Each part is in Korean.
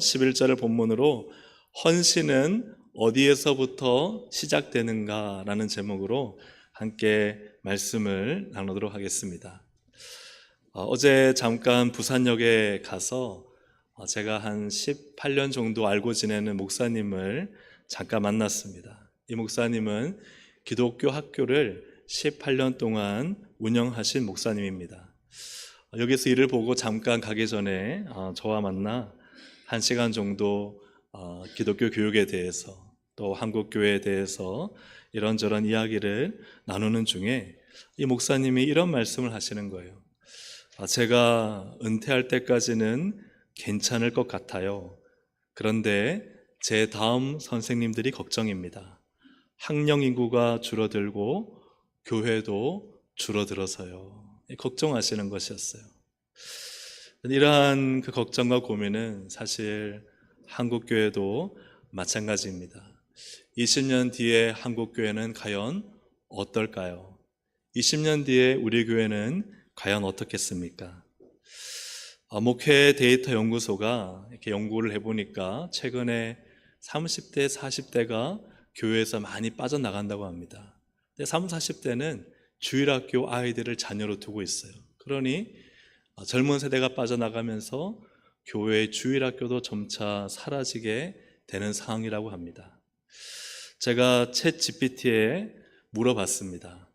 11절을 본문으로 헌신은 어디에서부터 시작되는가라는 제목으로 함께 말씀을 나누도록 하겠습니다. 어제 잠깐 부산역에 가서 제가 한 18년 정도 알고 지내는 목사님을 잠깐 만났습니다. 이 목사님은 기독교 학교를 18년 동안 운영하신 목사님입니다. 여기서 일을 보고 잠깐 가기 전에 저와 만나 1시간 정도 기독교 교육에 대해서 또 한국교회에 대해서 이런저런 이야기를 나누는 중에 이 목사님이 이런 말씀을 하시는 거예요. 제가 은퇴할 때까지는 괜찮을 것 같아요. 그런데 제 다음 선생님들이 걱정입니다. 학령 인구가 줄어들고 교회도 줄어들어서요. 걱정하시는 것이었어요. 이러한 그 걱정과 고민은 사실 한국교회도 마찬가지입니다. 20년 뒤에 한국교회는 과연 어떨까요? 20년 뒤에 우리 교회는 과연 어떻겠습니까? 목회 데이터 연구소가 이렇게 연구를 해보니까 최근에 30대, 40대가 교회에서 많이 빠져나간다고 합니다. 근데 30, 40대는 주일학교 아이들을 자녀로 두고 있어요. 그러니 젊은 세대가 빠져나가면서 교회의 주일학교도 점차 사라지게 되는 상황이라고 합니다. 제가 챗 GPT에 물어봤습니다.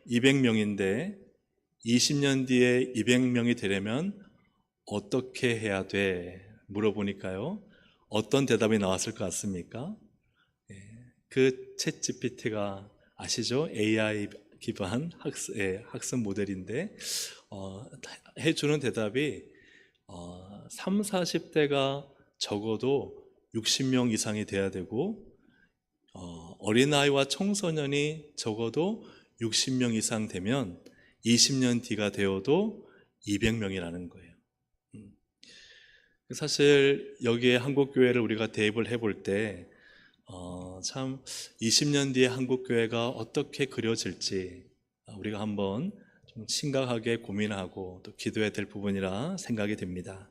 200명인데 20년 뒤에 200명이 되려면 어떻게 해야 돼? 물어보니까요. 어떤 대답이 나왔을 것 같습니까? 그 챗 GPT가 아시죠? AI 기반 학습 모델인데 해주는 대답이 3, 40대가 적어도 60명 이상이 돼야 되고 어린아이와 청소년이 적어도 60명 이상 되면 20년 뒤가 되어도 200명이라는 거예요. 사실 여기에 한국교회를 우리가 대입을 해볼 때 참 20년 뒤에 한국교회가 어떻게 그려질지 우리가 한번 좀 심각하게 고민하고 또 기도해야 될 부분이라 생각이 됩니다.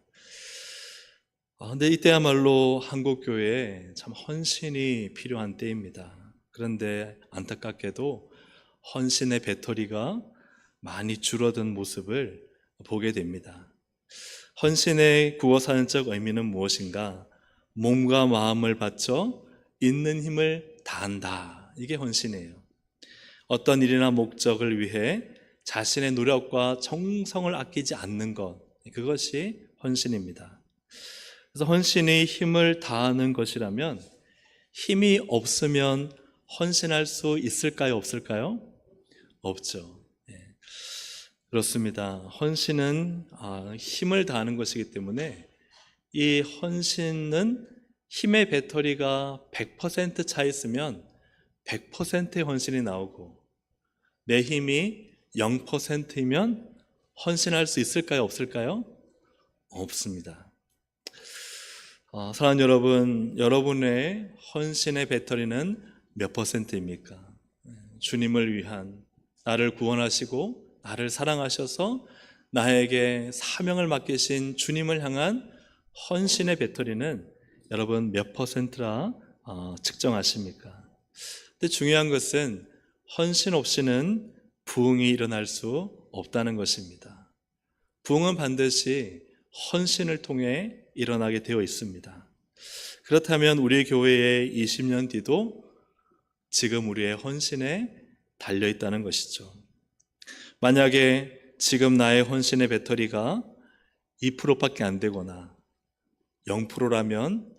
근데 이때야말로 한국교회에 참 헌신이 필요한 때입니다. 그런데 안타깝게도 헌신의 배터리가 많이 줄어든 모습을 보게 됩니다. 헌신의 구어사전적 의미는 무엇인가? 몸과 마음을 바쳐 있는 힘을 다한다. 이게 헌신이에요. 어떤 일이나 목적을 위해 자신의 노력과 정성을 아끼지 않는 것, 그것이 헌신입니다. 그래서 헌신이 힘을 다하는 것이라면 힘이 없으면 헌신할 수 있을까요? 없을까요? 없죠. 그렇습니다. 헌신은 힘을 다하는 것이기 때문에 이 헌신은 힘의 배터리가 100% 차 있으면 100%의 헌신이 나오고 내 힘이 0%이면 헌신할 수 있을까요? 없을까요? 없습니다. 사랑하는 여러분, 여러분의 헌신의 배터리는 몇 %입니까? 주님을 위한, 나를 구원하시고 나를 사랑하셔서 나에게 사명을 맡기신 주님을 향한 헌신의 배터리는 여러분 몇 %라 측정하십니까? 근데 중요한 것은 헌신 없이는 부흥이 일어날 수 없다는 것입니다. 부흥은 반드시 헌신을 통해 일어나게 되어 있습니다. 그렇다면 우리 교회의 20년 뒤도 지금 우리의 헌신에 달려 있다는 것이죠. 만약에 지금 나의 헌신의 배터리가 2%밖에 안 되거나 0%라면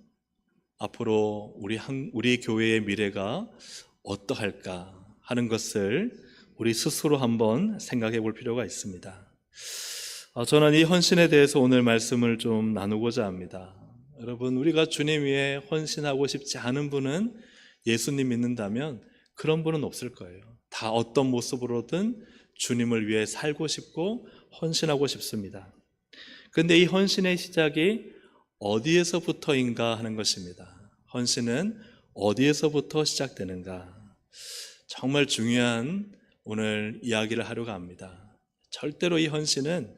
앞으로 우리 교회의 미래가 어떠할까 하는 것을 우리 스스로 한번 생각해 볼 필요가 있습니다. 저는 이 헌신에 대해서 오늘 말씀을 좀 나누고자 합니다. 여러분, 우리가 주님 위해 헌신하고 싶지 않은 분은 예수님 믿는다면 그런 분은 없을 거예요. 다 어떤 모습으로든 주님을 위해 살고 싶고 헌신하고 싶습니다. 그런데 이 헌신의 시작이 어디에서부터인가 하는 것입니다. 헌신은 어디에서부터 시작되는가? 정말 중요한 오늘 이야기를 하려고 합니다. 절대로 이 헌신은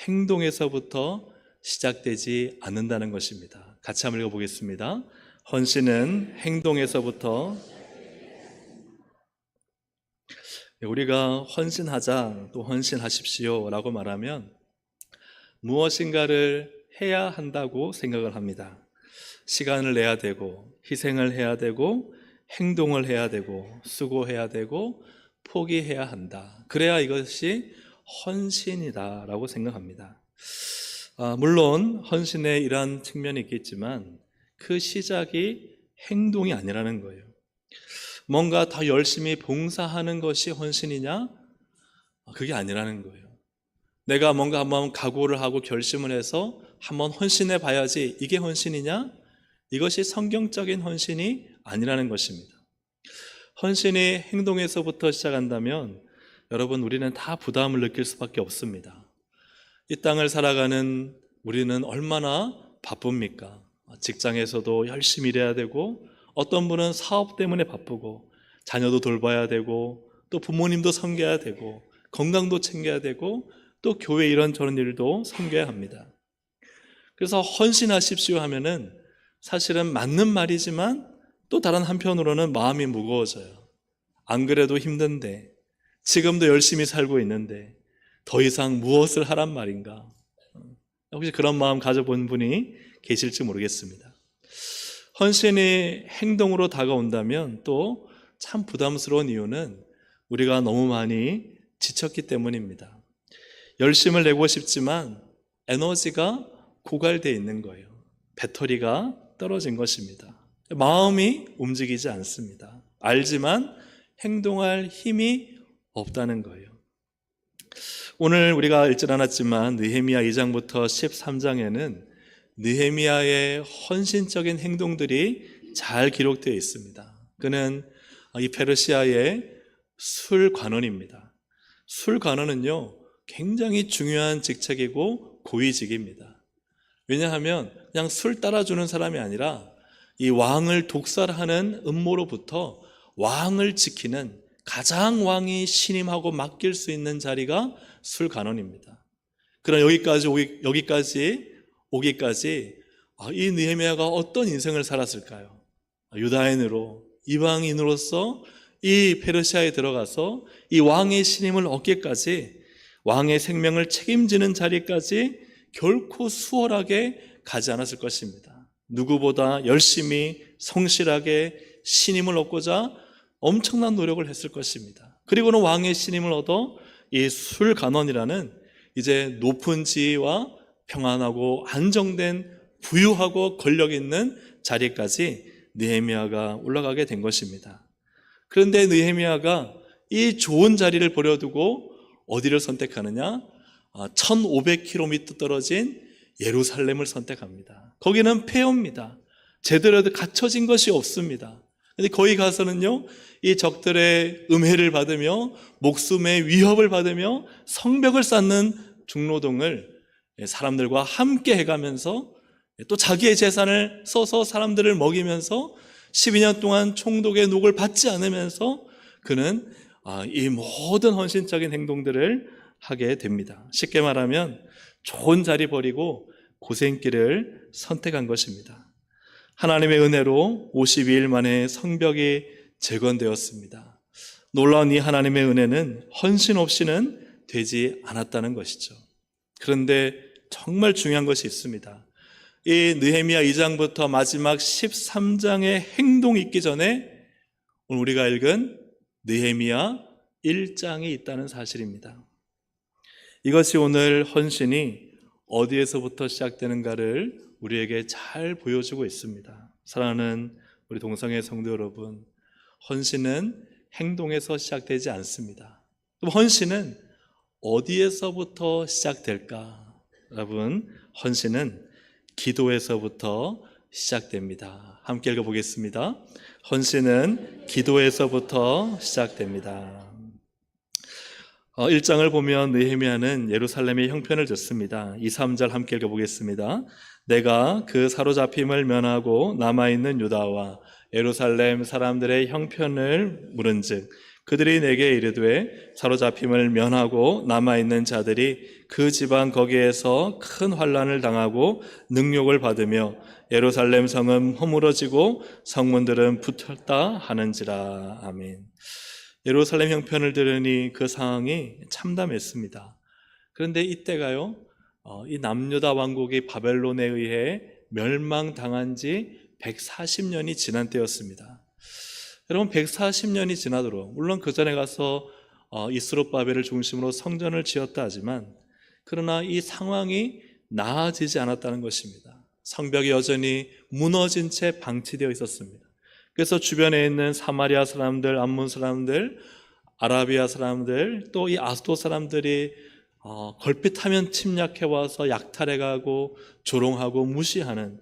행동에서부터 시작되지 않는다는 것입니다. 같이 한번 읽어보겠습니다. 헌신은 행동에서부터. 우리가 헌신하자, 또 헌신하십시오 라고 말하면 무엇인가를 해야 한다고 생각을 합니다. 시간을 내야 되고, 희생을 해야 되고, 행동을 해야 되고, 수고해야 되고, 포기해야 한다. 그래야 이것이 헌신이다 라고 생각합니다. 물론 헌신에 이러한 측면이 있겠지만 그 시작이 행동이 아니라는 거예요. 뭔가 더 열심히 봉사하는 것이 헌신이냐? 그게 아니라는 거예요. 내가 뭔가 한번 각오를 하고 결심을 해서 한번 헌신해 봐야지, 이게 헌신이냐? 이것이 성경적인 헌신이 아니라는 것입니다. 헌신이 행동에서부터 시작한다면 여러분, 우리는 다 부담을 느낄 수밖에 없습니다. 이 땅을 살아가는 우리는 얼마나 바쁩니까? 직장에서도 열심히 일해야 되고, 어떤 분은 사업 때문에 바쁘고, 자녀도 돌봐야 되고, 또 부모님도 섬겨야 되고, 건강도 챙겨야 되고, 또 교회 이런저런 일도 섬겨야 합니다. 그래서 헌신하십시오 하면은 사실은 맞는 말이지만 또 다른 한편으로는 마음이 무거워져요. 안 그래도 힘든데, 지금도 열심히 살고 있는데 더 이상 무엇을 하란 말인가? 혹시 그런 마음 가져본 분이 계실지 모르겠습니다. 헌신이 행동으로 다가온다면 또 참 부담스러운 이유는 우리가 너무 많이 지쳤기 때문입니다. 열심을 내고 싶지만 에너지가 고갈되어 있는 거예요. 배터리가 떨어진 것입니다. 마음이 움직이지 않습니다. 알지만 행동할 힘이 없다는 거예요. 오늘 우리가 읽지 않았지만 느헤미야 2장부터 13장에는 느헤미야의 헌신적인 행동들이 잘 기록되어 있습니다. 그는 이 페르시아의 술관원입니다. 술관원은요, 굉장히 중요한 직책이고 고위직입니다. 왜냐하면 그냥 술 따라주는 사람이 아니라 이 왕을 독살하는 음모로부터 왕을 지키는, 가장 왕이 신임하고 맡길 수 있는 자리가 술관원입니다. 그러나 여기까지 오기까지 이 느헤미야가 어떤 인생을 살았을까요? 유다인으로, 이방인으로서 이 페르시아에 들어가서 이 왕의 신임을 얻기까지, 왕의 생명을 책임지는 자리까지 결코 수월하게 가지 않았을 것입니다. 누구보다 열심히 성실하게 신임을 얻고자 엄청난 노력을 했을 것입니다. 그리고는 왕의 신임을 얻어 이 술관원이라는 이제 높은 지위와 평안하고 안정된 부유하고 권력 있는 자리까지 느헤미야가 올라가게 된 것입니다. 그런데 느헤미야가 이 좋은 자리를 버려두고 어디를 선택하느냐? 1500km 떨어진 예루살렘을 선택합니다. 거기는 폐허입니다. 제대로 갖춰진 것이 없습니다. 근데 거기 가서는요, 이 적들의 음해를 받으며 목숨의 위협을 받으며 성벽을 쌓는 중노동을 사람들과 함께 해가면서 또 자기의 재산을 써서 사람들을 먹이면서 12년 동안 총독의 녹을 받지 않으면서 그는 이 모든 헌신적인 행동들을 하게 됩니다. 쉽게 말하면 좋은 자리 버리고 고생길을 선택한 것입니다. 하나님의 은혜로 52일 만에 성벽이 재건되었습니다. 놀라운 이 하나님의 은혜는 헌신 없이는 되지 않았다는 것이죠. 그런데 정말 중요한 것이 있습니다. 이 느헤미야 2장부터 마지막 13장의 행동이 있기 전에 오늘 우리가 읽은 느헤미야 1장이 있다는 사실입니다. 이것이 오늘 헌신이 어디에서부터 시작되는가를 우리에게 잘 보여주고 있습니다. 사랑하는 우리 동성애 성도 여러분, 헌신은 행동에서 시작되지 않습니다. 그럼 헌신은 어디에서부터 시작될까? 여러분, 헌신은 기도에서부터 시작됩니다. 함께 읽어보겠습니다. 헌신은 기도에서부터 시작됩니다. 1장을 보면 느헤미야는 예루살렘의 형편을 듣습니다. 2, 3절 함께 읽어보겠습니다. 내가 그 사로잡힘을 면하고 남아있는 유다와 예루살렘 사람들의 형편을 물은즉 그들이 내게 이르되 사로잡힘을 면하고 남아있는 자들이 그 지방 거기에서 큰 환난을 당하고 능욕을 받으며 예루살렘 성은 허물어지고 성문들은 붙었다 하는지라. 아멘. 예루살렘 형편을 들으니 그 상황이 참담했습니다. 그런데 이때가요, 이 남유다 왕국이 바벨론에 의해 멸망당한 지 140년이 지난 때였습니다. 여러분, 140년이 지나도록, 물론 그 전에 가서 이스롯바벨을 중심으로 성전을 지었다 하지만, 그러나 이 상황이 나아지지 않았다는 것입니다. 성벽이 여전히 무너진 채 방치되어 있었습니다. 그래서 주변에 있는 사마리아 사람들, 암몬 사람들, 아라비아 사람들, 또 이 아스도 사람들이 걸핏하면 침략해와서 약탈해가고 조롱하고 무시하는,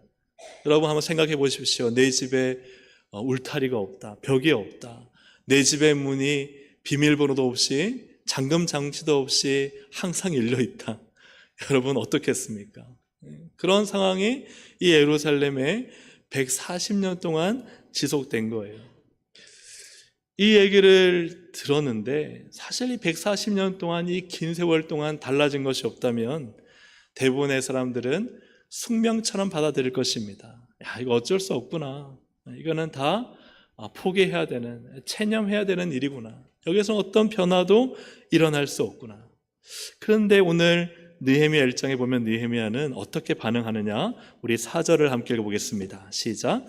여러분 한번 생각해 보십시오. 내 집에 울타리가 없다, 벽이 없다, 내 집의 문이 비밀번호도 없이 잠금 장치도 없이 항상 열려 있다. 여러분 어떻겠습니까? 그런 상황이 이 예루살렘에 140년 동안 지속된 거예요. 이 얘기를 들었는데 사실 이 140년 동안, 이 긴 세월 동안 달라진 것이 없다면 대부분의 사람들은 숙명처럼 받아들일 것입니다. 야, 이거 어쩔 수 없구나. 이거는 다 포기해야 되는, 체념해야 되는 일이구나. 여기서 어떤 변화도 일어날 수 없구나. 그런데 오늘 느헤미야 1장에 보면 느헤미야는 어떻게 반응하느냐, 우리 4절을 함께 읽어보겠습니다. 시작.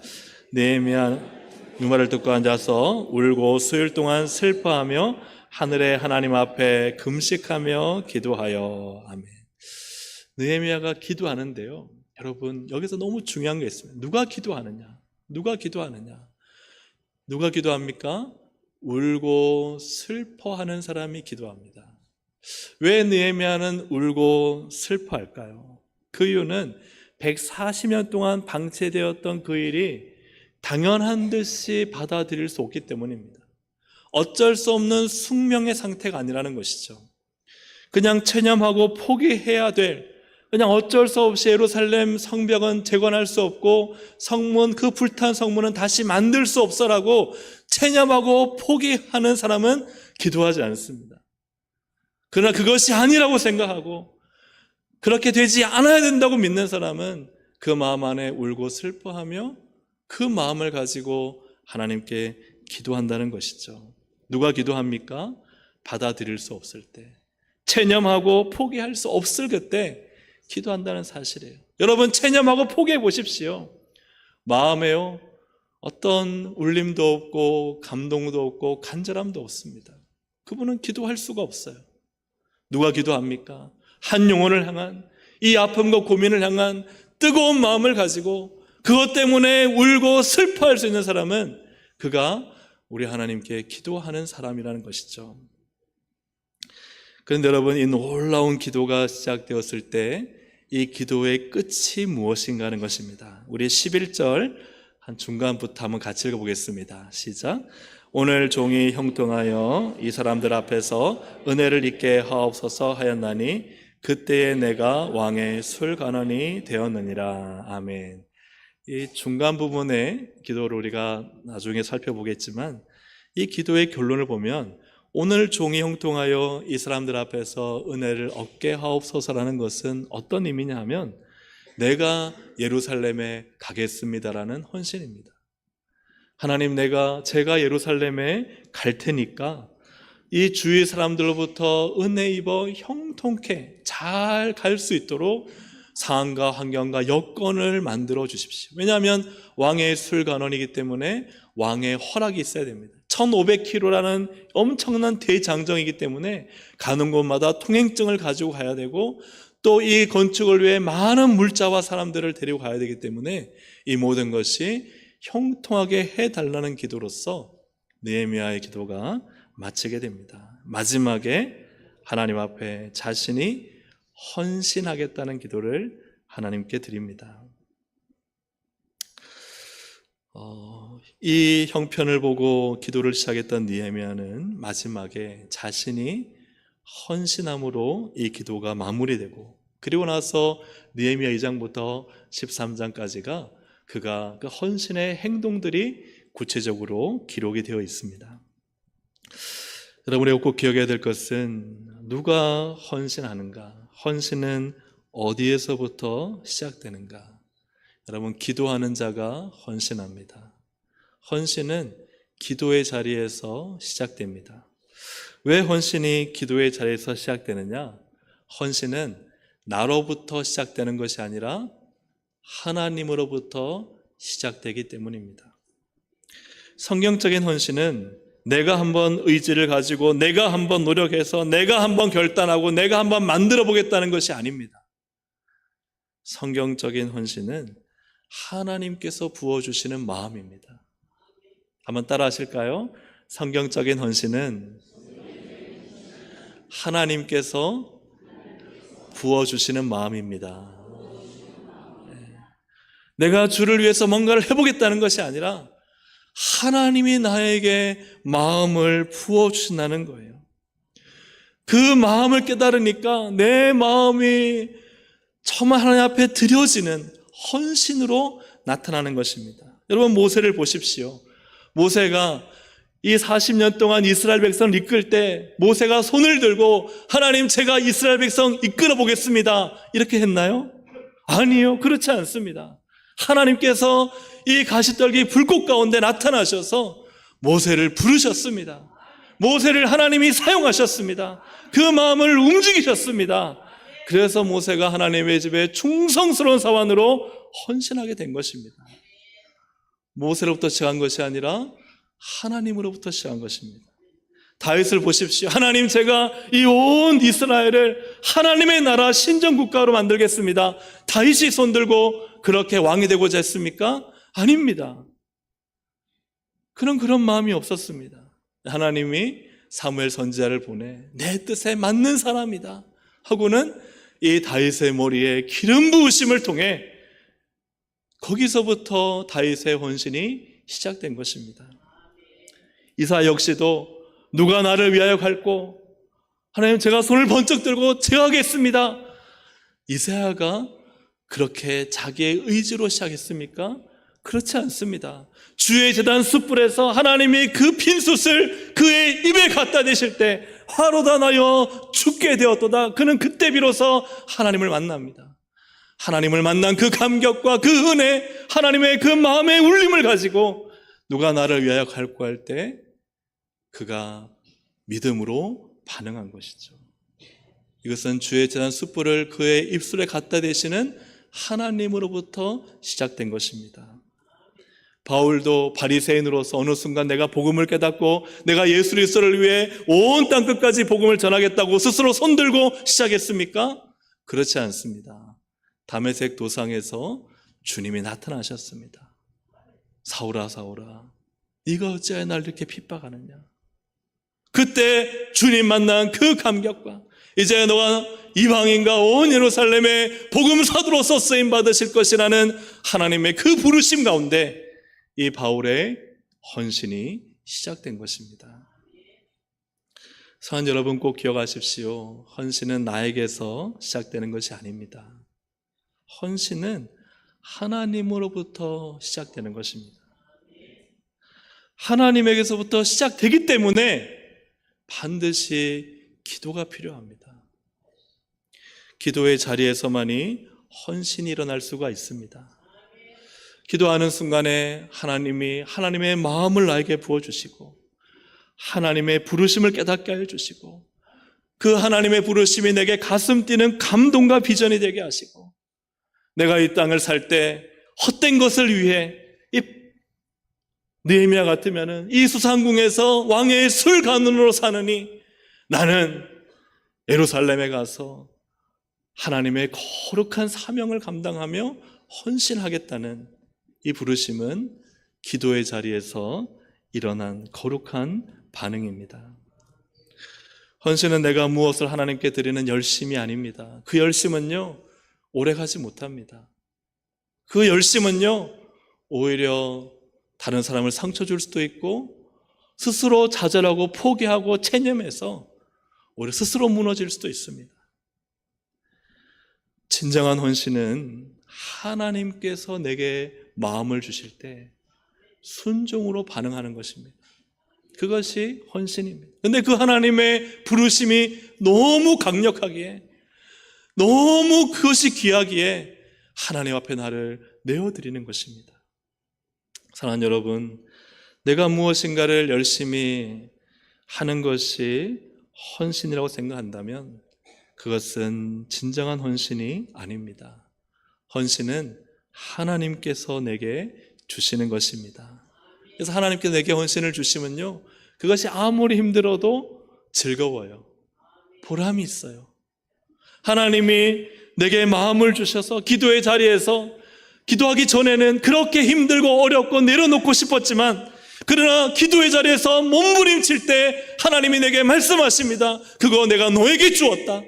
느헤미야 이 말을 듣고 앉아서 울고 수일 동안 슬퍼하며 하늘의 하나님 앞에 금식하며 기도하여. 아멘. 느헤미야가 기도하는데요, 여러분 여기서 너무 중요한 게 있습니다. 누가 기도하느냐? 누가 기도하느냐? 누가 기도합니까? 울고 슬퍼하는 사람이 기도합니다. 왜 느헤미야는 울고 슬퍼할까요? 그 이유는 140년 동안 방치되었던 그 일이 당연한 듯이 받아들일 수 없기 때문입니다. 어쩔 수 없는 숙명의 상태가 아니라는 것이죠. 그냥 체념하고 포기해야 될, 그냥 어쩔 수 없이 예루살렘 성벽은 재건할 수 없고 성문, 그 불탄 성문은 다시 만들 수 없어라고 체념하고 포기하는 사람은 기도하지 않습니다. 그러나 그것이 아니라고 생각하고 그렇게 되지 않아야 된다고 믿는 사람은 그 마음 안에 울고 슬퍼하며 그 마음을 가지고 하나님께 기도한다는 것이죠. 누가 기도합니까? 받아들일 수 없을 때, 체념하고 포기할 수 없을 그때 기도한다는 사실이에요. 여러분 체념하고 포기해 보십시오. 마음에요, 어떤 울림도 없고 감동도 없고 간절함도 없습니다. 그분은 기도할 수가 없어요. 누가 기도합니까? 한 영혼을 향한, 이 아픔과 고민을 향한 뜨거운 마음을 가지고 그것 때문에 울고 슬퍼할 수 있는 사람은 그가 우리 하나님께 기도하는 사람이라는 것이죠. 그런데 여러분, 이 놀라운 기도가 시작되었을 때 이 기도의 끝이 무엇인가 하는 것입니다. 우리 11절 한 중간부터 한번 같이 읽어보겠습니다. 시작. 오늘 종이 형통하여 이 사람들 앞에서 은혜를 입게 하옵소서 하였나니 그때에 내가 왕의 술관원이 되었느니라. 아멘. 이 중간 부분의 기도를 우리가 나중에 살펴보겠지만 이 기도의 결론을 보면 오늘 종이 형통하여 이 사람들 앞에서 은혜를 얻게 하옵소서라는 것은 어떤 의미냐 하면 내가 예루살렘에 가겠습니다라는 헌신입니다. 하나님, 제가 예루살렘에 갈 테니까 이 주위 사람들로부터 은혜 입어 형통케 잘 갈 수 있도록 상황과 환경과 여건을 만들어 주십시오. 왜냐하면 왕의 술관원이기 때문에 왕의 허락이 있어야 됩니다. 1500km라는 엄청난 대장정이기 때문에 가는 곳마다 통행증을 가지고 가야 되고 또 이 건축을 위해 많은 물자와 사람들을 데리고 가야 되기 때문에 이 모든 것이 형통하게 해달라는 기도로서 느헤미야의 기도가 마치게 됩니다. 마지막에 하나님 앞에 자신이 헌신하겠다는 기도를 하나님께 드립니다. 이 형편을 보고 기도를 시작했던 느헤미야는 마지막에 자신이 헌신함으로 이 기도가 마무리되고, 그리고 나서 느헤미야 2장부터 13장까지가 그가 그 헌신의 행동들이 구체적으로 기록이 되어 있습니다. 여러분이 꼭 기억해야 될 것은 누가 헌신하는가? 헌신은 어디에서부터 시작되는가? 여러분, 기도하는 자가 헌신합니다. 헌신은 기도의 자리에서 시작됩니다. 왜 헌신이 기도의 자리에서 시작되느냐? 헌신은 나로부터 시작되는 것이 아니라 하나님으로부터 시작되기 때문입니다. 성경적인 헌신은 내가 한번 의지를 가지고 내가 한번 노력해서 내가 한번 결단하고 내가 한번 만들어 보겠다는 것이 아닙니다. 성경적인 헌신은 하나님께서 부어주시는 마음입니다. 한번 따라 하실까요? 성경적인 헌신은 하나님께서 부어주시는 마음입니다. 내가 주를 위해서 뭔가를 해보겠다는 것이 아니라 하나님이 나에게 마음을 부어주신다는 거예요. 그 마음을 깨달으니까 내 마음이 정말 하나님 앞에 드려지는 헌신으로 나타나는 것입니다. 여러분, 모세를 보십시오. 모세가 이 40년 동안 이스라엘 백성을 이끌 때 모세가 손을 들고 하나님, 제가 이스라엘 백성 이끌어 보겠습니다, 이렇게 했나요? 아니요, 그렇지 않습니다. 하나님께서 이 가시떨기 불꽃 가운데 나타나셔서 모세를 부르셨습니다. 모세를 하나님이 사용하셨습니다. 그 마음을 움직이셨습니다. 그래서 모세가 하나님의 집에 충성스러운 사원으로 헌신하게 된 것입니다. 모세로부터 시작한 것이 아니라 하나님으로부터 시작한 것입니다. 다윗을 보십시오. 하나님, 제가 이 온 이스라엘을 하나님의 나라 신정국가로 만들겠습니다. 다윗이 손들고 그렇게 왕이 되고자 했습니까? 아닙니다. 그런 마음이 없었습니다. 하나님이 사무엘 선지자를 보내 내 뜻에 맞는 사람이다 하고는 이 다윗의 머리에 기름 부으심을 통해 거기서부터 다윗의 헌신이 시작된 것입니다. 이사 역시도 누가 나를 위하여 갈고, 하나님, 제가 손을 번쩍 들고 제가 하겠습니다. 이사야가 그렇게 자기의 의지로 시작했습니까? 그렇지 않습니다. 주의 제단 숯불에서 하나님이 그 빈숯을 그의 입에 갖다 대실 때 화로다 나여 죽게 되었도다. 그는 그때 비로소 하나님을 만납니다. 하나님을 만난 그 감격과 그 은혜, 하나님의 그 마음의 울림을 가지고 누가 나를 위하여 갈고 할 때 그가 믿음으로 반응한 것이죠. 이것은 주의 제단 숯불을 그의 입술에 갖다 대시는 하나님으로부터 시작된 것입니다. 바울도 바리새인으로서 어느 순간 내가 복음을 깨닫고 내가 예수 그리스도를 위해 온 땅 끝까지 복음을 전하겠다고 스스로 손들고 시작했습니까? 그렇지 않습니다. 다메섹 도상에서 주님이 나타나셨습니다. 사울아, 사울아, 네가 어찌하여 날 이렇게 핍박하느냐. 그때 주님 만난 그 감격과 이제 너가 이방인과 온 예루살렘에 복음 사도로서 쓰임 받으실 것이라는 하나님의 그 부르심 가운데 이 바울의 헌신이 시작된 것입니다. 사랑하는 여러분, 꼭 기억하십시오. 헌신은 나에게서 시작되는 것이 아닙니다. 헌신은 하나님으로부터 시작되는 것입니다. 하나님에게서부터 시작되기 때문에 반드시 기도가 필요합니다. 기도의 자리에서만이 헌신이 일어날 수가 있습니다. 기도하는 순간에 하나님이 하나님의 마음을 나에게 부어주시고 하나님의 부르심을 깨닫게 하여 주시고 그 하나님의 부르심이 내게 가슴 뛰는 감동과 비전이 되게 하시고 내가 이 땅을 살 때 헛된 것을 위해 이 느헤미야 같으면은 이 수상궁에서 왕의 술 간으로 사느니 나는 예루살렘에 가서 하나님의 거룩한 사명을 감당하며 헌신하겠다는 이 부르심은 기도의 자리에서 일어난 거룩한 반응입니다. 헌신은 내가 무엇을 하나님께 드리는 열심이 아닙니다. 그 열심은요, 오래가지 못합니다. 그 열심은요, 오히려 다른 사람을 상처 줄 수도 있고 스스로 좌절하고 포기하고 체념해서 오히려 스스로 무너질 수도 있습니다. 진정한 헌신은 하나님께서 내게 마음을 주실 때 순종으로 반응하는 것입니다. 그것이 헌신입니다. 근데 그 하나님의 부르심이 너무 강력하기에, 너무 그것이 귀하기에 하나님 앞에 나를 내어드리는 것입니다. 사랑하는 여러분, 내가 무엇인가를 열심히 하는 것이 헌신이라고 생각한다면 그것은 진정한 헌신이 아닙니다. 헌신은 하나님께서 내게 주시는 것입니다. 그래서 하나님께서 내게 헌신을 주시면요, 그것이 아무리 힘들어도 즐거워요. 보람이 있어요. 하나님이 내게 마음을 주셔서 기도의 자리에서 기도하기 전에는 그렇게 힘들고 어렵고 내려놓고 싶었지만, 그러나 기도의 자리에서 몸부림칠 때 하나님이 내게 말씀하십니다. 그거 내가 너에게 주었다.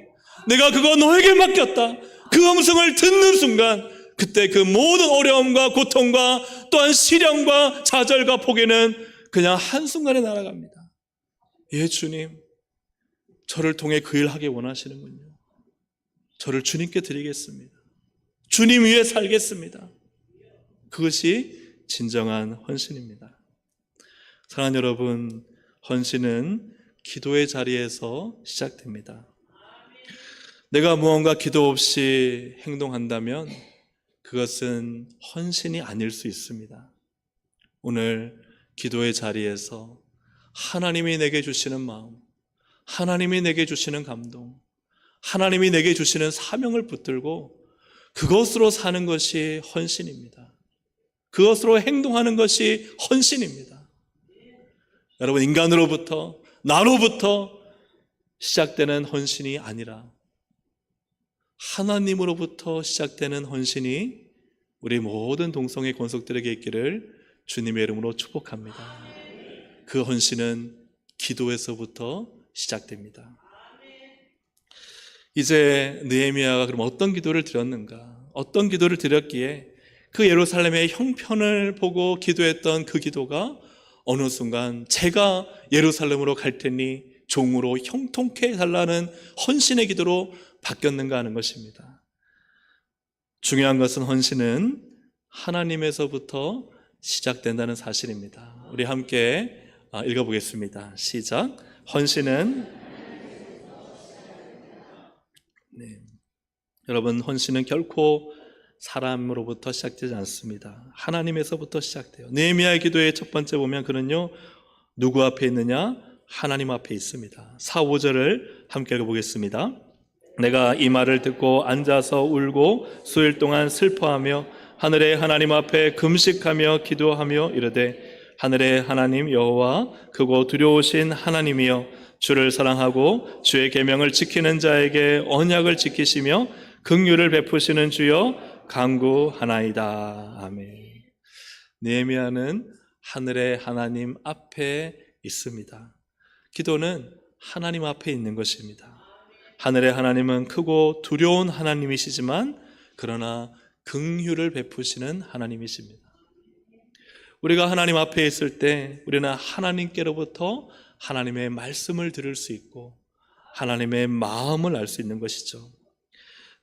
내가 그거 너에게 맡겼다. 그 음성을 듣는 순간 그때 그 모든 어려움과 고통과 또한 시련과 좌절과 포기는 그냥 한순간에 날아갑니다. 예, 주님, 저를 통해 그 일 하기 원하시는군요. 저를 주님께 드리겠습니다. 주님 위해 살겠습니다. 그것이 진정한 헌신입니다. 사랑하는 여러분, 헌신은 기도의 자리에서 시작됩니다. 내가 무언가 기도 없이 행동한다면 그것은 헌신이 아닐 수 있습니다. 오늘 기도의 자리에서 하나님이 내게 주시는 마음, 하나님이 내게 주시는 감동, 하나님이 내게 주시는 사명을 붙들고 그것으로 사는 것이 헌신입니다. 그것으로 행동하는 것이 헌신입니다. 여러분, 인간으로부터, 나로부터 시작되는 헌신이 아니라 하나님으로부터 시작되는 헌신이 우리 모든 동성애 권속들에게 있기를 주님의 이름으로 축복합니다. 그 헌신은 기도에서부터 시작됩니다. 이제 느헤미야가 그럼 어떤 기도를 드렸는가? 어떤 기도를 드렸기에 그 예루살렘의 형편을 보고 기도했던 그 기도가 어느 순간 제가 예루살렘으로 갈 테니 종으로 형통케 해달라는 헌신의 기도로 바뀌었는가 하는 것입니다. 중요한 것은 헌신은 하나님에서부터 시작된다는 사실입니다. 우리 함께 읽어보겠습니다. 시작. 헌신은 여러분, 헌신은 결코 사람으로부터 시작되지 않습니다. 하나님에서부터 시작돼요. 느헤미야의 기도의 첫 번째 보면 그는요, 누구 앞에 있느냐? 하나님 앞에 있습니다. 4, 5절을 함께 읽어보겠습니다. 내가 이 말을 듣고 앉아서 울고 수일 동안 슬퍼하며 하늘의 하나님 앞에 금식하며 기도하며 이르되, 하늘의 하나님 여호와, 크고 두려우신 하나님이여, 주를 사랑하고 주의 계명을 지키는 자에게 언약을 지키시며 긍휼을 베푸시는 주여 간구하나이다. 아멘. 느헤미야는 하늘의 하나님 앞에 있습니다. 기도는 하나님 앞에 있는 것입니다. 하늘의 하나님은 크고 두려운 하나님이시지만 그러나 긍휼을 베푸시는 하나님이십니다. 우리가 하나님 앞에 있을 때 우리는 하나님께로부터 하나님의 말씀을 들을 수 있고 하나님의 마음을 알 수 있는 것이죠.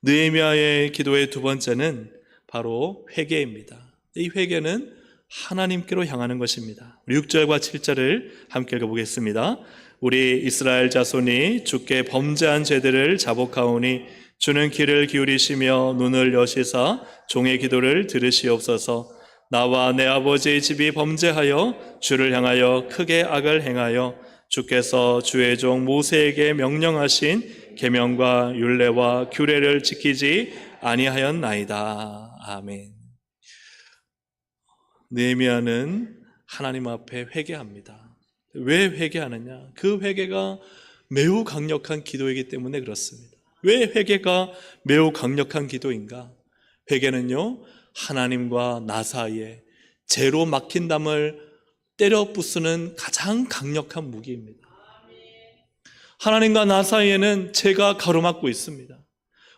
느헤미야의 기도의 두 번째는 바로 회개입니다. 이 회개는 하나님께로 향하는 것입니다. 6절과 7절을 함께 읽어보겠습니다. 우리 이스라엘 자손이 주께 범죄한 죄들을 자복하오니 주는 귀를 기울이시며 눈을 여시사 종의 기도를 들으시옵소서. 나와 내 아버지의 집이 범죄하여 주를 향하여 크게 악을 행하여 주께서 주의 종 모세에게 명령하신 계명과 율례와 규례를 지키지 아니하였나이다. 아멘. 느헤미야는 하나님 앞에 회개합니다. 왜 회개하느냐? 그 회개가 매우 강력한 기도이기 때문에 그렇습니다. 왜 회개가 매우 강력한 기도인가? 회개는요, 하나님과 나 사이에 죄로 막힌 담을 때려 부수는 가장 강력한 무기입니다. 하나님과 나 사이에는 죄가 가로막고 있습니다.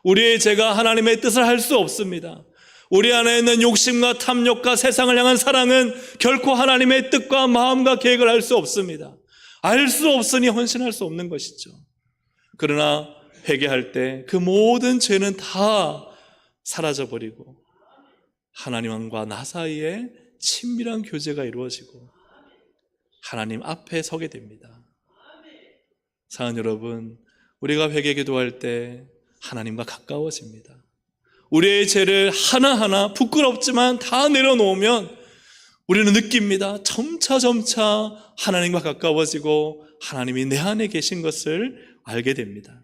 우리의 죄가 하나님의 뜻을 할 수 없습니다. 우리 안에 있는 욕심과 탐욕과 세상을 향한 사랑은 결코 하나님의 뜻과 마음과 계획을 알 수 없습니다. 알 수 없으니 헌신할 수 없는 것이죠. 그러나 회개할 때 그 모든 죄는 다 사라져버리고 하나님과 나 사이에 친밀한 교제가 이루어지고 하나님 앞에 서게 됩니다. 사랑하는 여러분, 우리가 회개 기도할 때 하나님과 가까워집니다. 우리의 죄를 하나하나 부끄럽지만 다 내려놓으면 우리는 느낍니다. 점차 하나님과 가까워지고 하나님이 내 안에 계신 것을 알게 됩니다.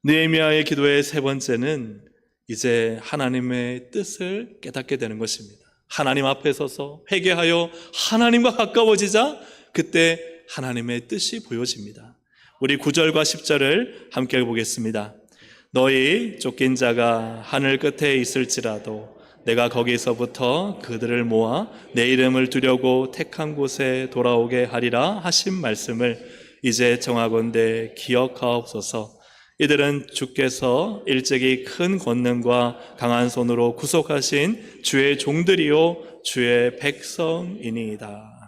느헤미야의 기도의 세 번째는 이제 하나님의 뜻을 깨닫게 되는 것입니다. 하나님 앞에 서서 회개하여 하나님과 가까워지자 그때 하나님의 뜻이 보여집니다. 우리 9절과 10절을 함께 보겠습니다. 너희 쫓긴 자가 하늘 끝에 있을지라도 내가 거기서부터 그들을 모아 내 이름을 두려고 택한 곳에 돌아오게 하리라 하신 말씀을 이제 정하건대 기억하옵소서. 이들은 주께서 일찍이 큰 권능과 강한 손으로 구속하신 주의 종들이요 주의 백성이니이다.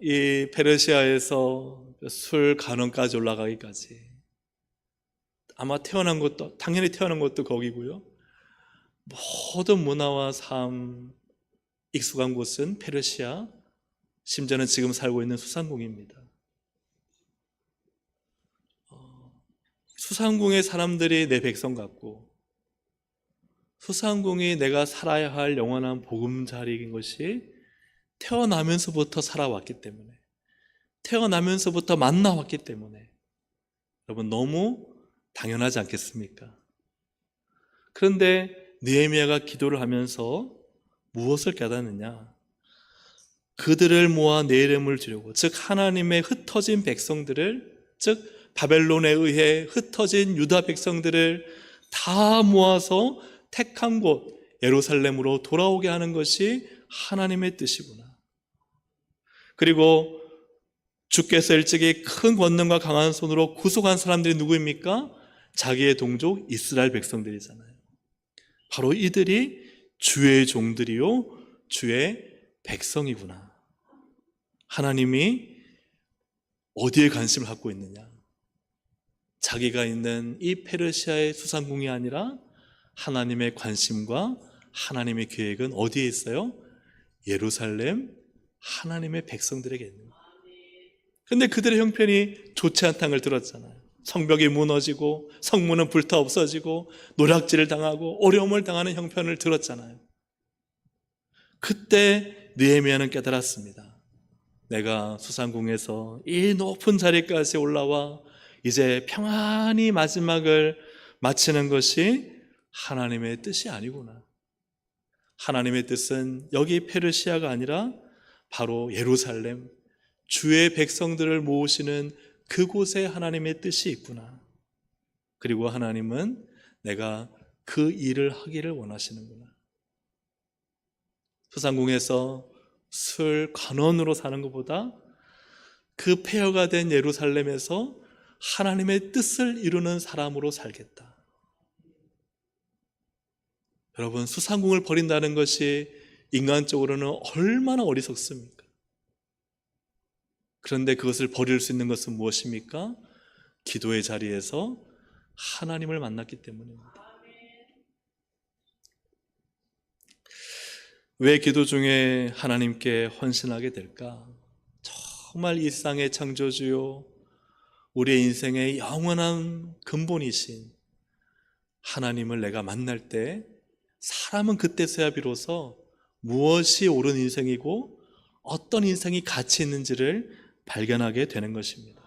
이 페르시아에서 술 간원까지 올라가기까지 아마 당연히 태어난 것도 거기고요. 모든 문화와 삶 익숙한 곳은 페르시아, 심지어는 지금 살고 있는 수상궁입니다. 수상궁의 사람들이 내 백성 같고 수상궁이 내가 살아야 할 영원한 보금자리인 것이 태어나면서부터 살아왔기 때문에, 태어나면서부터 만나왔기 때문에 여러분 너무 당연하지 않겠습니까? 그런데 느헤미야가 기도를 하면서 무엇을 깨닫느냐? 그들을 모아 내 이름을 주려고, 즉 하나님의 흩어진 백성들을, 즉 바벨론에 의해 흩어진 유다 백성들을 다 모아서 택한 곳 예루살렘으로 돌아오게 하는 것이 하나님의 뜻이구나. 그리고 주께서 일찍이 큰 권능과 강한 손으로 구속한 사람들이 누구입니까? 자기의 동족 이스라엘 백성들이잖아요. 바로 이들이 주의 종들이요 주의 백성이구나. 하나님이 어디에 관심을 갖고 있느냐? 자기가 있는 이 페르시아의 수상궁이 아니라 하나님의 관심과 하나님의 계획은 어디에 있어요? 예루살렘 하나님의 백성들에게 있는 거예요. 그런데 그들의 형편이 좋지 않다는 걸 들었잖아요. 성벽이 무너지고 성문은 불타 없어지고 노략질을 당하고 어려움을 당하는 형편을 들었잖아요. 그때 느헤미야는 깨달았습니다. 내가 수상궁에서 이 높은 자리까지 올라와 이제 평안히 마지막을 마치는 것이 하나님의 뜻이 아니구나. 하나님의 뜻은 여기 페르시아가 아니라 바로 예루살렘, 주의 백성들을 모으시는 그곳에 하나님의 뜻이 있구나. 그리고 하나님은 내가 그 일을 하기를 원하시는구나. 수상궁에서 술 관원으로 사는 것보다 그 폐허가 된 예루살렘에서 하나님의 뜻을 이루는 사람으로 살겠다. 여러분, 수상궁을 버린다는 것이 인간적으로는 얼마나 어리석습니까? 그런데 그것을 버릴 수 있는 것은 무엇입니까? 기도의 자리에서 하나님을 만났기 때문입니다. 왜 기도 중에 하나님께 헌신하게 될까? 정말 일상의 창조주요, 우리의 인생의 영원한 근본이신 하나님을 내가 만날 때 사람은 그때서야 비로소 무엇이 옳은 인생이고 어떤 인생이 가치 있는지를 발견하게 되는 것입니다.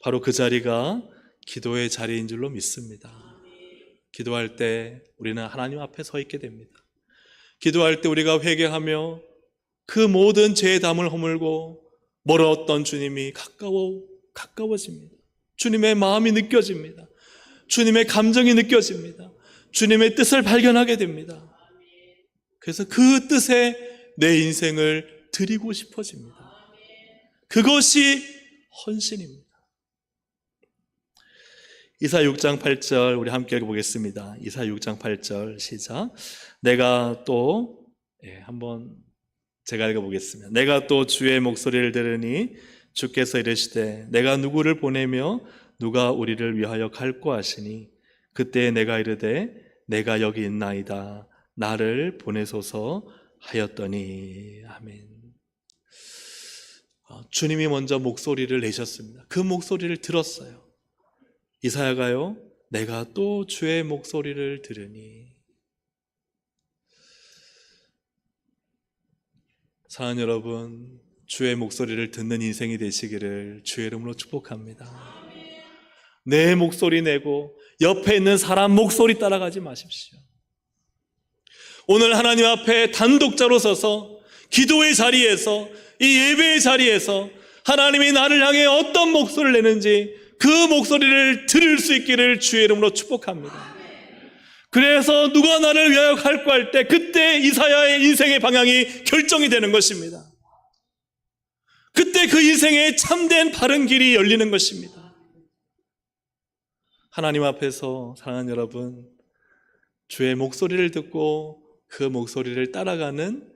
바로 그 자리가 기도의 자리인 줄로 믿습니다. 기도할 때 우리는 하나님 앞에 서 있게 됩니다. 기도할 때 우리가 회개하며 그 모든 죄의 담을 허물고 멀었던 주님이 가까워집니다. 주님의 마음이 느껴집니다. 주님의 감정이 느껴집니다. 주님의 뜻을 발견하게 됩니다. 그래서 그 뜻에 내 인생을 드리고 싶어집니다. 그것이 헌신입니다. 이사 6장 8절 우리 함께 읽어보겠습니다. 이사 6장 8절 시작. 내가 또 한번 제가 읽어보겠습니다. 내가 또 주의 목소리를 들으니 주께서 이르시되 내가 누구를 보내며 누가 우리를 위하여 갈고 하시니 그때 내가 이르되 내가 여기 있나이다 나를 보내소서 하였더니. 아멘. 주님이 먼저 목소리를 내셨습니다. 그 목소리를 들었어요. 이사야가요, 내가 또 주의 목소리를 들으니. 사랑하는 여러분, 주의 목소리를 듣는 인생이 되시기를 주의 이름으로 축복합니다. 내 목소리 내고 옆에 있는 사람 목소리 따라가지 마십시오. 오늘 하나님 앞에 단독자로 서서 기도의 자리에서, 이 예배의 자리에서 하나님이 나를 향해 어떤 목소리를 내는지 그 목소리를 들을 수 있기를 주의 이름으로 축복합니다. 그래서 누가 나를 위하여 갈고 할 때 그때 이사야의 인생의 방향이 결정이 되는 것입니다. 그때 그 인생의 참된 바른 길이 열리는 것입니다. 하나님 앞에서 사랑하는 여러분, 주의 목소리를 듣고 그 목소리를 따라가는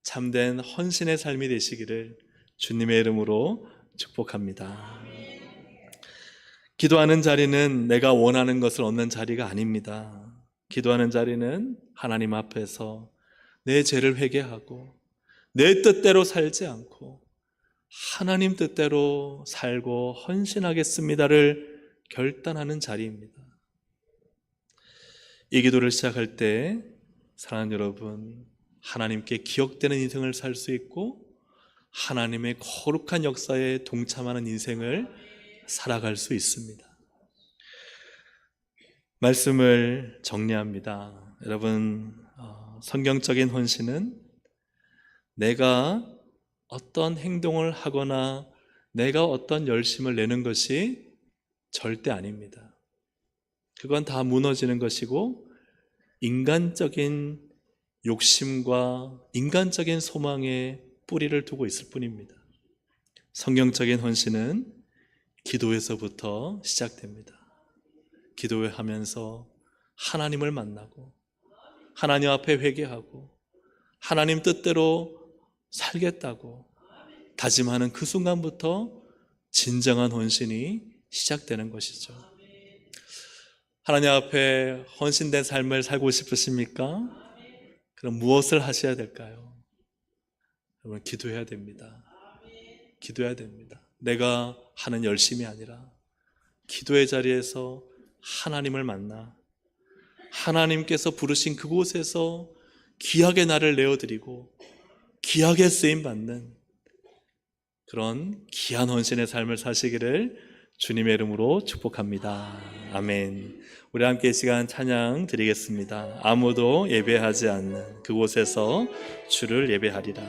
참된 헌신의 삶이 되시기를 주님의 이름으로 축복합니다. 기도하는 자리는 내가 원하는 것을 얻는 자리가 아닙니다. 기도하는 자리는 하나님 앞에서 내 죄를 회개하고 내 뜻대로 살지 않고 하나님 뜻대로 살고 헌신하겠습니다를 결단하는 자리입니다. 이 기도를 시작할 때 사랑하는 여러분, 하나님께 기억되는 인생을 살 수 있고 하나님의 거룩한 역사에 동참하는 인생을 살아갈 수 있습니다. 말씀을 정리합니다. 여러분, 성경적인 헌신은 내가 어떤 행동을 하거나 내가 어떤 열심을 내는 것이 절대 아닙니다. 그건 다 무너지는 것이고 인간적인 욕심과 인간적인 소망에 뿌리를 두고 있을 뿐입니다. 성경적인 헌신은 기도에서부터 시작됩니다. 기도하면서 하나님을 만나고 하나님 앞에 회개하고 하나님 뜻대로 살겠다고 다짐하는 그 순간부터 진정한 헌신이 시작되는 것이죠. 하나님 앞에 헌신된 삶을 살고 싶으십니까? 그럼 무엇을 하셔야 될까요? 여러분, 기도해야 됩니다. 기도해야 됩니다. 내가 하는 열심이 아니라 기도의 자리에서 하나님을 만나 하나님께서 부르신 그곳에서 귀하게 나를 내어드리고 귀하게 쓰임받는 그런 귀한 헌신의 삶을 사시기를 주님의 이름으로 축복합니다. 아멘. 우리 함께 이 시간 찬양 드리겠습니다. 아무도 예배하지 않는 그곳에서 주를 예배하리라.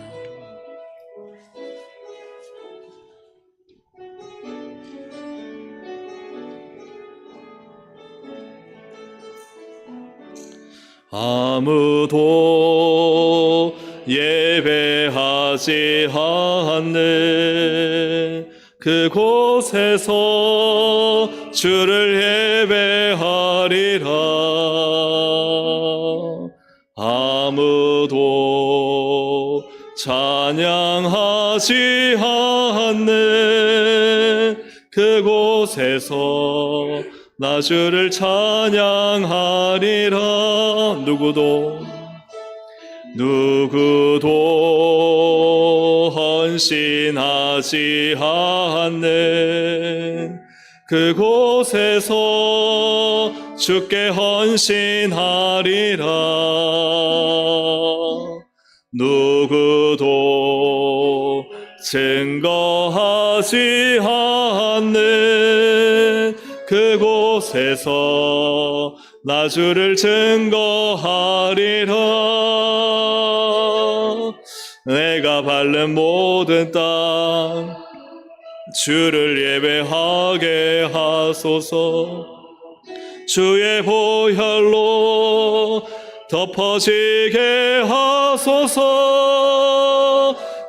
아무도 예배하지 않는 그곳에서 주를 예배하리라. 아무도 찬양하지 않는 그곳에서 나 주를 찬양하리라. 누구도 헌신하지 않는 그곳에서 주께 헌신하리라. 누구도 증거하지 않는 그곳에서 나 주를 증거하리라. 내가 밟는 모든 땅 주를 예배하게 하소서. 주의 보혈로 덮어지게 하소서.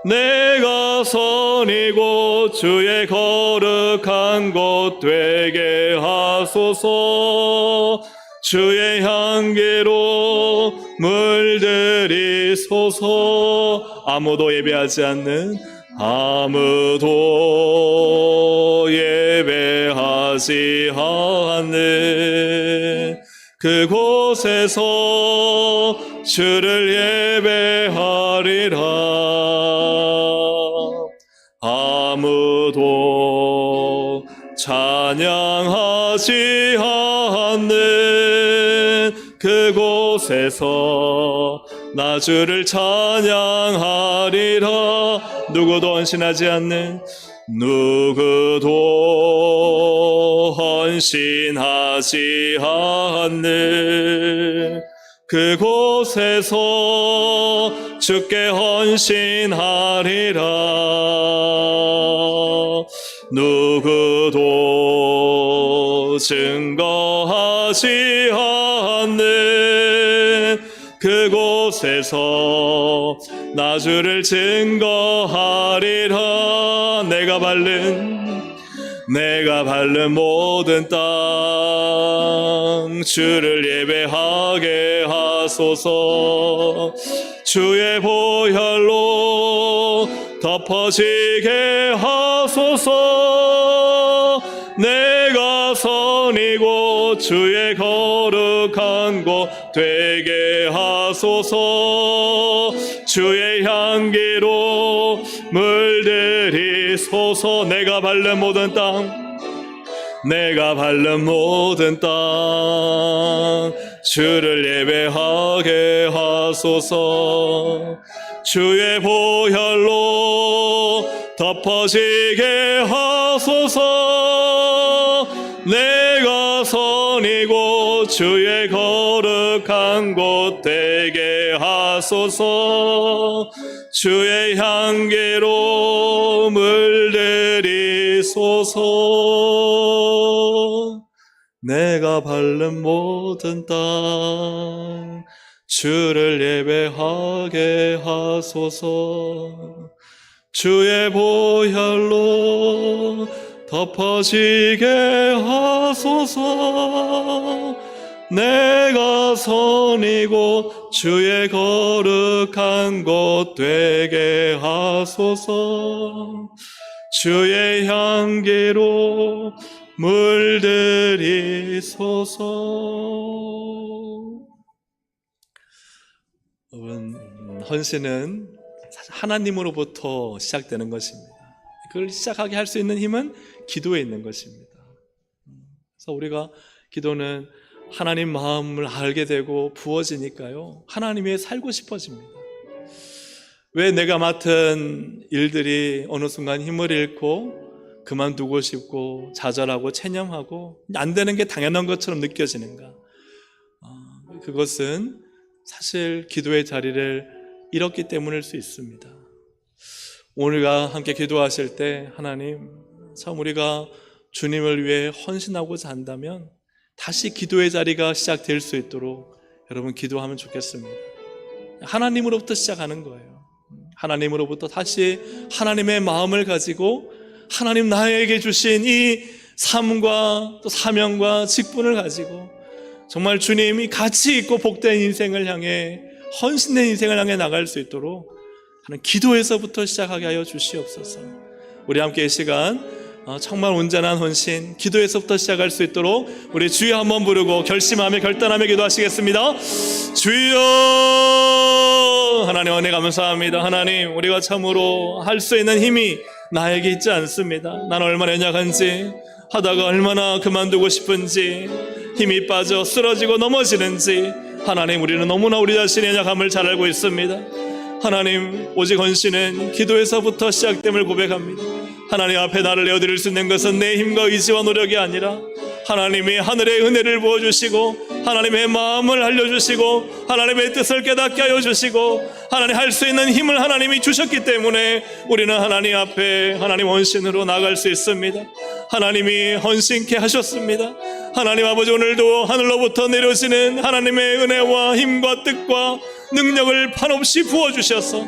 내가 선이고 주의 거룩한 곳 되게 하소서. 주의 향기로 물들이소서. 아무도 예배하지 않는 아무도 예배하지 않는 그곳에서 주를 예배하리라. 아무도 찬양하지 않는 그곳에서 나 주를 찬양하리라. 누구도 헌신하지 않는, 누구도 헌신하지 않는 그곳에서 주께 헌신하리라. 누구도 증거하지 않는 그곳에서 나 주를 증거하리라. 내가 밟는 모든 땅 주를 예배하게 하소서. 주의 보혈로 덮어지게 하소서. 내가 선이고 주의 거룩한 곳 되게 하소서. 주의 향기로 물들이소서. 내가 밟는 모든 땅 주를 예배하게 하소서. 주의 보혈로 덮어지게 하소서. 내가 선이고 주의 거룩한 곳 되게 하소서. 주의 향기로 물들이소서. 내가 밟는 모든 땅 주를 예배하게 하소서. 주의 보혈로 덮어지게 하소서. 내가 선이고 주의 거룩한 곳 되게 하소서. 주의 향기로 물들이소서. 여러분, 헌신은 하나님으로부터 시작되는 것입니다. 그걸 시작하게 할 수 있는 힘은 기도에 있는 것입니다. 그래서 우리가 기도는 하나님 마음을 알게 되고 부어지니까요, 하나님이 살고 싶어집니다. 왜 내가 맡은 일들이 어느 순간 힘을 잃고 그만두고 싶고 좌절하고 체념하고 안 되는 게 당연한 것처럼 느껴지는가? 그것은 사실 기도의 자리를 잃었기 때문일 수 있습니다. 오늘과 함께 기도하실 때 하나님, 참 우리가 주님을 위해 헌신하고자 한다면 다시 기도의 자리가 시작될 수 있도록 여러분 기도하면 좋겠습니다. 하나님으로부터 시작하는 거예요. 하나님으로부터 다시 하나님의 마음을 가지고 하나님 나에게 주신 이 삶과 또 사명과 직분을 가지고 정말 주님이 가치 있고 복된 인생을 향해, 헌신된 인생을 향해 나갈 수 있도록 하는 기도에서부터 시작하게 하여 주시옵소서. 우리 함께 이 시간 정말 온전한 헌신, 기도에서부터 시작할 수 있도록 우리 주여 한번 부르고 결심하며 결단하며 기도하시겠습니다. 주여, 하나님 은혜 감사합니다. 하나님, 우리가 참으로 할 수 있는 힘이 나에게 있지 않습니다. 나는 얼마나 연약한지, 하다가 얼마나 그만두고 싶은지, 힘이 빠져 쓰러지고 넘어지는지 하나님, 우리는 너무나 우리 자신의 연약함을 잘 알고 있습니다. 하나님, 오직 헌신은 기도에서부터 시작됨을 고백합니다. 하나님 앞에 나를 내어드릴 수 있는 것은 내 힘과 의지와 노력이 아니라 하나님이 하늘의 은혜를 부어주시고 하나님의 마음을 알려주시고 하나님의 뜻을 깨닫게 하여 주시고 하나님 할 수 있는 힘을 하나님이 주셨기 때문에 우리는 하나님 앞에 하나님 헌신으로 나갈 수 있습니다. 하나님이 헌신케 하셨습니다. 하나님 아버지, 오늘도 하늘로부터 내려지는 하나님의 은혜와 힘과 뜻과 능력을 한없이 부어주셔서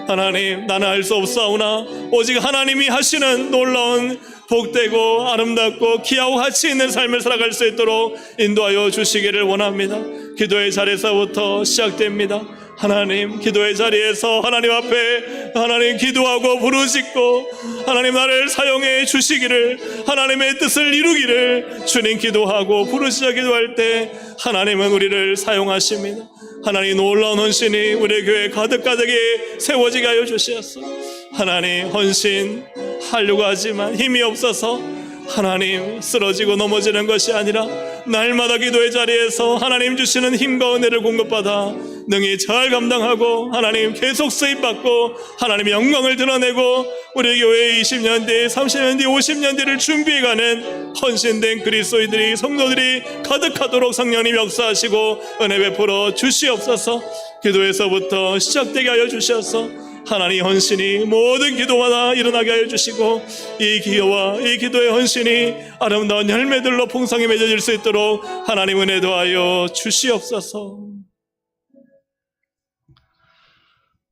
하나님, 나는 알 수 없사오나 오직 하나님이 하시는 놀라운 복되고 아름답고 귀하고 가치 있는 삶을 살아갈 수 있도록 인도하여 주시기를 원합니다. 기도의 자리에서부터 시작됩니다. 하나님, 기도의 자리에서 하나님 앞에 하나님 기도하고 부르짖고 하나님 나를 사용해 주시기를, 하나님의 뜻을 이루기를 주님 기도하고 부르짖어 기도할 때 하나님은 우리를 사용하십니다. 하나님, 놀라운 헌신이 우리 교회 가득가득이 세워지게 하여 주시옵소서. 하나님, 헌신하려고 하지만 힘이 없어서 하나님 쓰러지고 넘어지는 것이 아니라 날마다 기도의 자리에서 하나님 주시는 힘과 은혜를 공급받아 능히 잘 감당하고 하나님 계속 쓰임받고 하나님의 영광을 드러내고 우리 교회의 20년 뒤, 30년 뒤, 50년 뒤를 준비해가는 헌신된 그리스도인들이, 성도들이 가득하도록 성령님 역사하시고 은혜 베풀어 주시옵소서. 기도에서부터 시작되게 하여 주셔서 하나님 헌신이 모든 기도마다 일어나게 하여 주시고 이 기도와 이 기도의 헌신이 아름다운 열매들로 풍성히 맺어질 수 있도록 하나님 은혜 더하여 주시옵소서.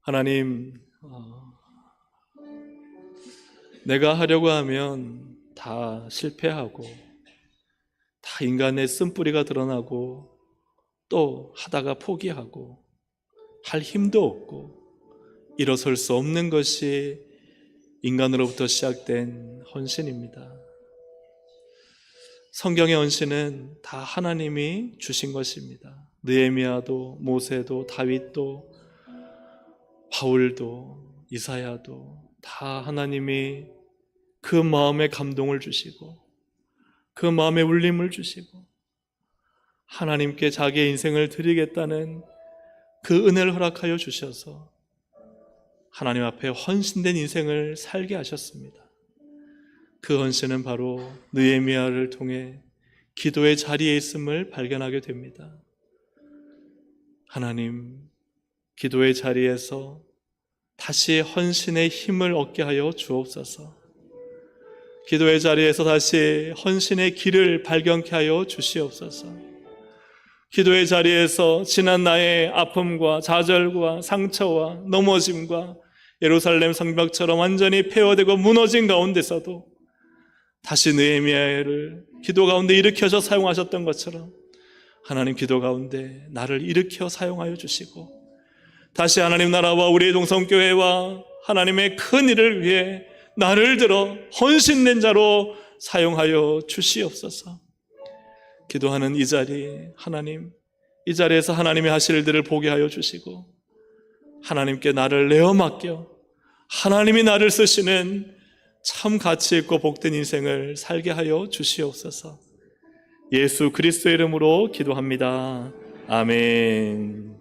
하나님, 내가 하려고 하면 다 실패하고 다 인간의 쓴뿌리가 드러나고 또 하다가 포기하고 할 힘도 없고 일어설 수 없는 것이 인간으로부터 시작된 헌신입니다. 성경의 헌신은 다 하나님이 주신 것입니다. 느헤미야도, 모세도, 다윗도, 바울도, 이사야도 다 하나님이 그 마음에 감동을 주시고 그 마음에 울림을 주시고 하나님께 자기의 인생을 드리겠다는 그 은혜를 허락하여 주셔서 하나님 앞에 헌신된 인생을 살게 하셨습니다. 그 헌신은 바로 느헤미야를 통해 기도의 자리에 있음을 발견하게 됩니다. 하나님, 기도의 자리에서 다시 헌신의 힘을 얻게 하여 주옵소서. 기도의 자리에서 다시 헌신의 길을 발견케 하여 주시옵소서. 기도의 자리에서 지난 나의 아픔과 좌절과 상처와 넘어짐과 예루살렘 성벽처럼 완전히 폐허되고 무너진 가운데서도 다시 느헤미야를 기도 가운데 일으켜서 사용하셨던 것처럼 하나님, 기도 가운데 나를 일으켜 사용하여 주시고 다시 하나님 나라와 우리의 동성교회와 하나님의 큰 일을 위해 나를 들어 헌신된 자로 사용하여 주시옵소서. 기도하는 이 자리, 하나님, 이 자리에서 하나님의 하실 일들을 보게 하여 주시고 하나님께 나를 내어 맡겨 하나님이 나를 쓰시는 참 가치 있고 복된 인생을 살게 하여 주시옵소서. 예수 그리스도의 이름으로 기도합니다. 아멘.